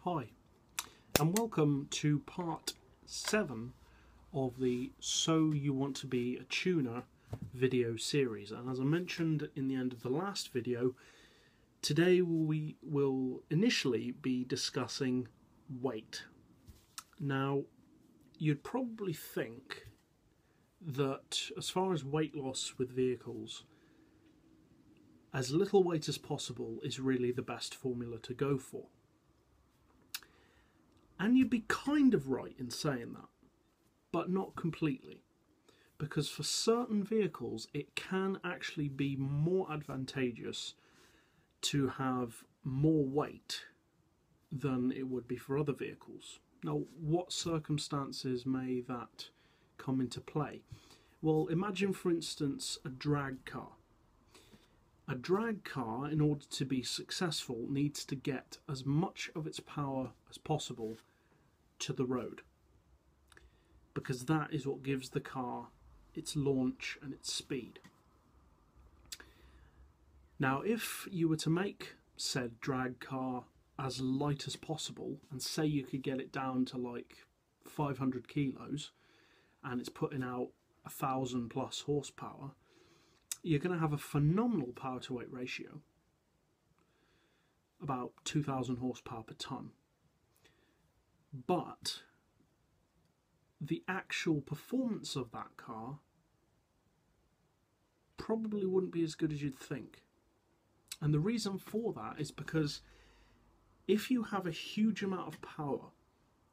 Hi, and welcome to part 7 of the So You Want to Be a Tuner video series. And as I mentioned in the end of the last video, today we will initially be discussing weight. Now, you'd probably think that as far as weight loss with vehicles, as little weight as possible is really the best formula to go for. And you'd be kind of right in saying that, but not completely. Because for certain vehicles, it can actually be more advantageous to have more weight than it would be for other vehicles. Now, what circumstances may that come into play? Well, imagine, for instance, a drag car. A drag car, in order to be successful, needs to get as much of its power as possible to the road, because that is what gives the car its launch and its speed. Now, if you were to make said drag car as light as possible, and say you could get it down to like 500 kilos, and it's putting out 1,000 plus horsepower, you're going to have a phenomenal power to weight ratio, about 2,000 horsepower per ton. But the actual performance of that car probably wouldn't be as good as you'd think. And the reason for that is because if you have a huge amount of power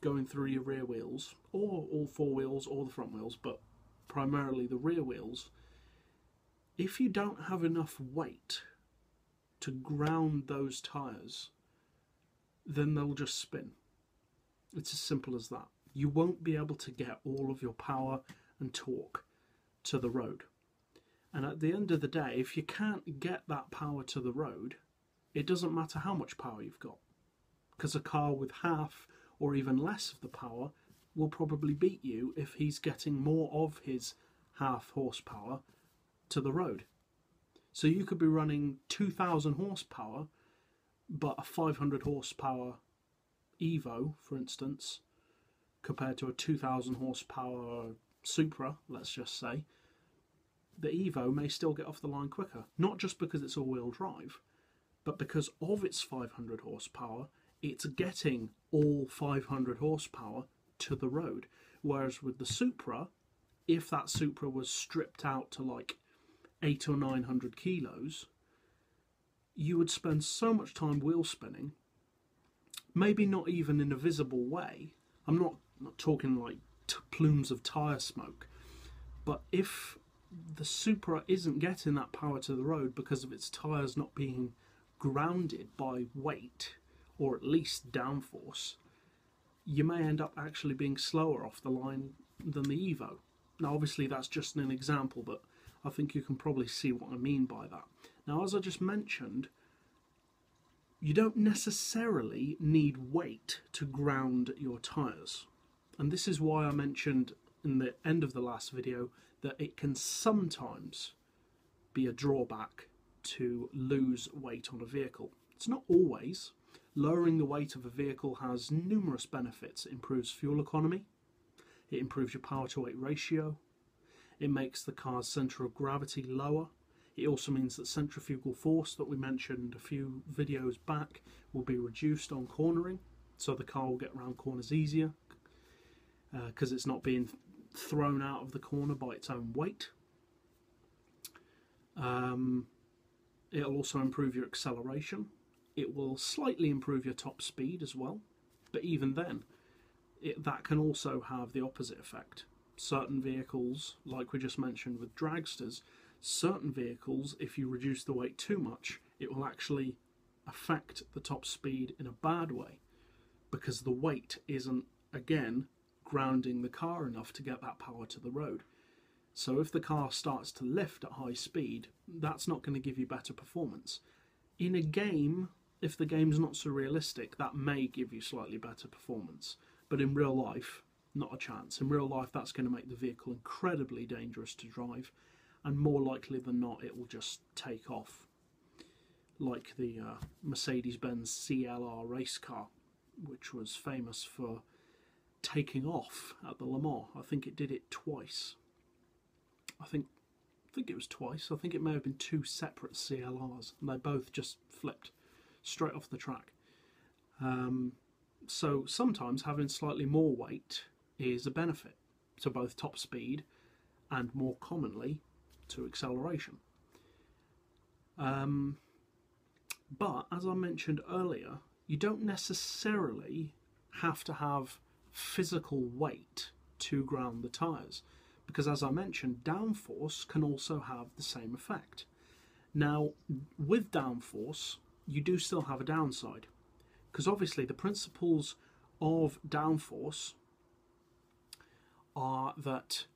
going through your rear wheels, or all four wheels or the front wheels, but primarily the rear wheels, if you don't have enough weight to ground those tyres, then they'll just spin. It's as simple as that. You won't be able to get all of your power and torque to the road. And at the end of the day, if you can't get that power to the road, it doesn't matter how much power you've got, because a car with half or even less of the power will probably beat you if he's getting more of his half horsepower to the road. So you could be running 2,000 horsepower, but a 500 horsepower Evo, for instance, compared to a 2,000 horsepower Supra, let's just say, the Evo may still get off the line quicker. Not just because it's all-wheel drive, but because of its 500 horsepower, it's getting all 500 horsepower to the road. Whereas with the Supra, if that Supra was stripped out to like 800 or 900 kilos, you would spend so much time wheel spinning, maybe not even in a visible way. I'm not talking like plumes of tyre smoke, but if the Supra isn't getting that power to the road because of its tyres not being grounded by weight, or at least downforce, you may end up actually being slower off the line than the Evo. Now obviously that's just an example, but I think you can probably see what I mean by that. Now, as I just mentioned, you don't necessarily need weight to ground your tyres. And this is why I mentioned in the end of the last video that it can sometimes be a drawback to lose weight on a vehicle. It's not always. Lowering the weight of a vehicle has numerous benefits. It improves fuel economy, it improves your power to weight ratio, it makes the car's centre of gravity lower. It also means that centrifugal force that we mentioned a few videos back will be reduced on cornering, so the car will get around corners easier because it's not being thrown out of the corner by its own weight. It'll also improve your acceleration. It will slightly improve your top speed as well, but even then, that can also have the opposite effect. Certain vehicles, like we just mentioned with dragsters, certain vehicles, if you reduce the weight too much, it will actually affect the top speed in a bad way, because the weight isn't, again, grounding the car enough to get that power to the road. So if the car starts to lift at high speed, that's not going to give you better performance. In a game, if the game's not so realistic, that may give you slightly better performance, but in real life, not a chance. In real life, that's going to make the vehicle incredibly dangerous to drive, and more likely than not, it will just take off, like the Mercedes-Benz CLR race car. which was famous for taking off at the Le Mans. I think it did it twice. I think it was twice. I think it may have been two separate CLRs, and they both just flipped straight off the track. So sometimes having slightly more weight is a benefit to both top speed and, more commonly, to acceleration. But as I mentioned earlier, you don't necessarily have to have physical weight to ground the tyres, because as I mentioned, downforce can also have the same effect. Now, with downforce, you do still have a downside, because obviously the principles of downforce are that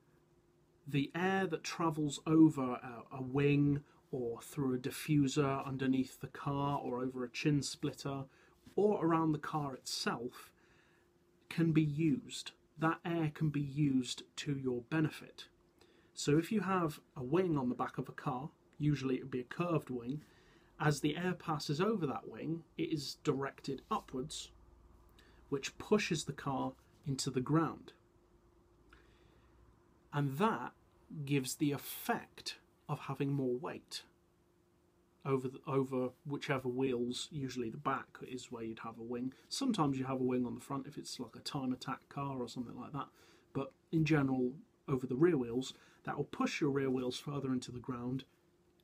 the air that travels over a wing or through a diffuser underneath the car or over a chin splitter or around the car itself can be used. That air can be used to your benefit. So if you have a wing on the back of a car, usually it would be a curved wing, as the air passes over that wing, it is directed upwards, which pushes the car into the ground. And that gives the effect of having more weight over whichever wheels. Usually the back is where you'd have a wing. Sometimes you have a wing on the front if it's like a time attack car or something like that. But in general, over the rear wheels, that will push your rear wheels further into the ground,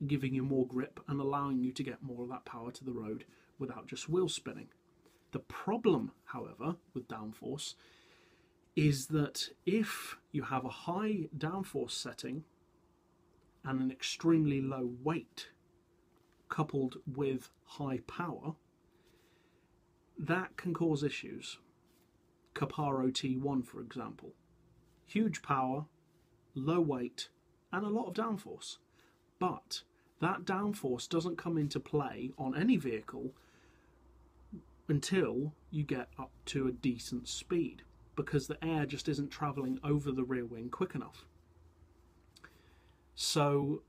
giving you more grip and allowing you to get more of that power to the road without just wheel spinning. The problem, however, with downforce is that if you have a high downforce setting and an extremely low weight coupled with high power, that can cause issues. Caparo T1, for example. Huge power, low weight, and a lot of downforce. But that downforce doesn't come into play on any vehicle until you get up to a decent speed, because the air just isn't travelling over the rear wing quick enough. So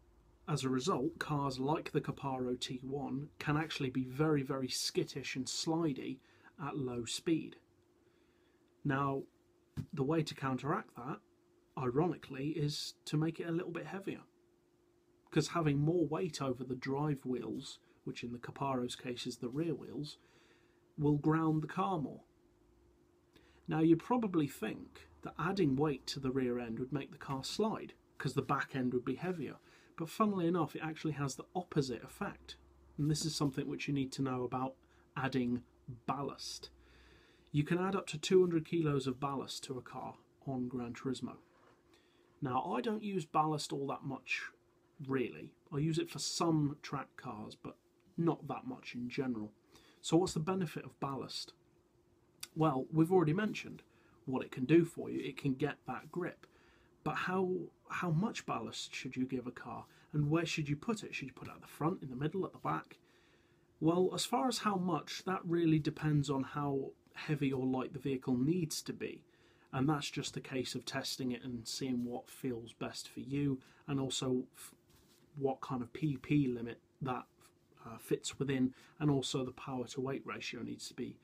as a result, cars like the Caparo T1 can actually be very, very skittish and slidey at low speed. Now, the way to counteract that, ironically, is to make it a little bit heavier, because having more weight over the drive wheels, which in the Caparo's case is the rear wheels, will ground the car more. Now, you'd probably think that adding weight to the rear end would make the car slide, because the back end would be heavier. But funnily enough, it actually has the opposite effect. And this is something which you need to know about adding ballast. You can add up to 200 kilos of ballast to a car on Gran Turismo. Now, I don't use ballast all that much, really. I use it for some track cars, but not that much in general. So what's the benefit of ballast? Well, we've already mentioned what it can do for you. It can get that grip. But how much ballast should you give a car, and where should you put it? Should you put it at the front, in the middle, at the back? Well, as far as how much, that really depends on how heavy or light the vehicle needs to be. And that's just a case of testing it and seeing what feels best for you, and also what kind of PP limit that fits within, and also the power to weight ratio needs to be.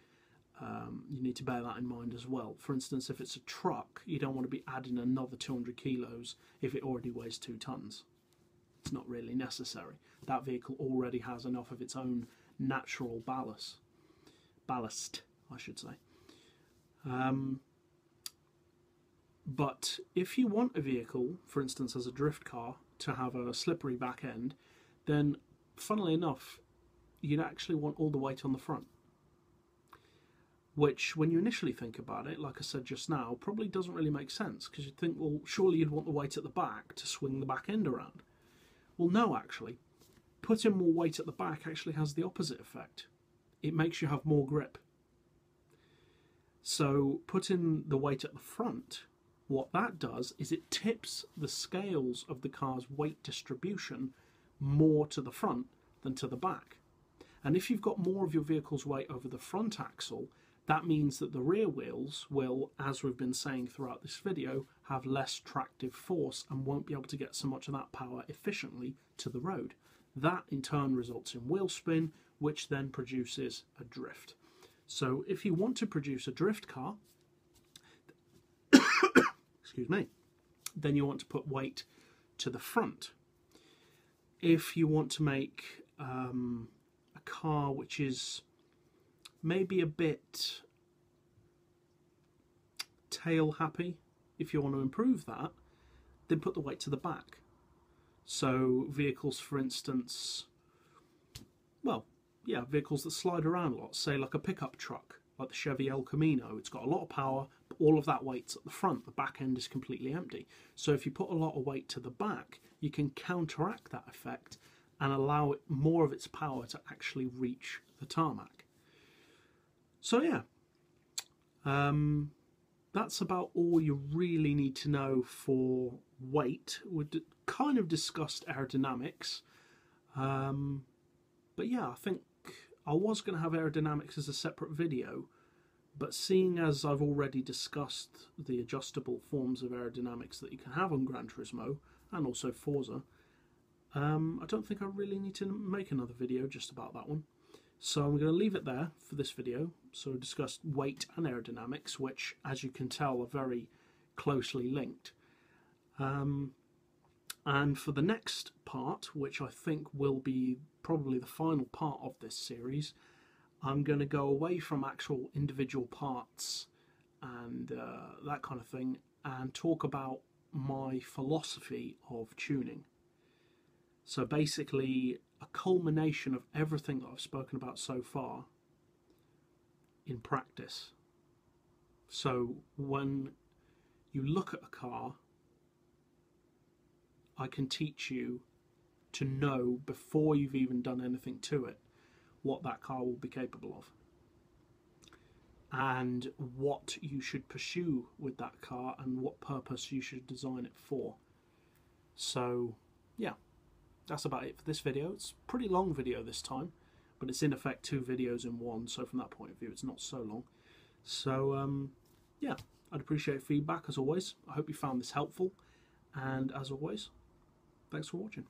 You need to bear that in mind as well. For instance, if it's a truck, you don't want to be adding another 200 kilos if it already weighs 2 tons. It's not really necessary. That vehicle already has enough of its own natural ballast, I should say. But if you want a vehicle, for instance as a drift car, to have a slippery back end, then funnily enough, you'd actually want all the weight on the front. Which, when you initially think about it, like I said just now, probably doesn't really make sense, because you'd think, well, surely you'd want the weight at the back to swing the back end around. Well, no, actually. Putting more weight at the back actually has the opposite effect. It makes you have more grip. So putting the weight at the front, what that does is it tips the scales of the car's weight distribution more to the front than to the back. And if you've got more of your vehicle's weight over the front axle, that means that the rear wheels will, as we've been saying throughout this video, have less tractive force and won't be able to get so much of that power efficiently to the road. That in turn results in wheel spin, which then produces a drift. So if you want to produce a drift car, excuse me, then you want to put weight to the front. If you want to make a car which is maybe a bit tail happy, if you want to improve that, then put the weight to the back. So vehicles, for instance, well, yeah, vehicles that slide around a lot, say like a pickup truck, like the Chevy El Camino. It's got a lot of power, but all of that weight's at the front. The back end is completely empty. So if you put a lot of weight to the back, you can counteract that effect and allow it more of its power to actually reach the tarmac. So yeah, that's about all you really need to know for weight. We kind of discussed aerodynamics, but yeah, I think I was going to have aerodynamics as a separate video, but seeing as I've already discussed the adjustable forms of aerodynamics that you can have on Gran Turismo and also Forza, I don't think I really need to make another video just about that one. So I'm going to leave it there for this video. So I discussed weight and aerodynamics, which, as you can tell, are very closely linked. And for the next part, which I think will be probably the final part of this series, I'm going to go away from actual individual parts and that kind of thing, and talk about my philosophy of tuning. So basically a culmination of everything that I've spoken about so far in practice. So when you look at a car, I can teach you to know before you've even done anything to it what that car will be capable of and what you should pursue with that car and what purpose you should design it for. So yeah, that's about it for this video. It's a pretty long video this time, but it's in effect 2 videos in one, so from that point of view it's not so long. So yeah, I'd appreciate feedback as always. I hope you found this helpful, and as always, thanks for watching.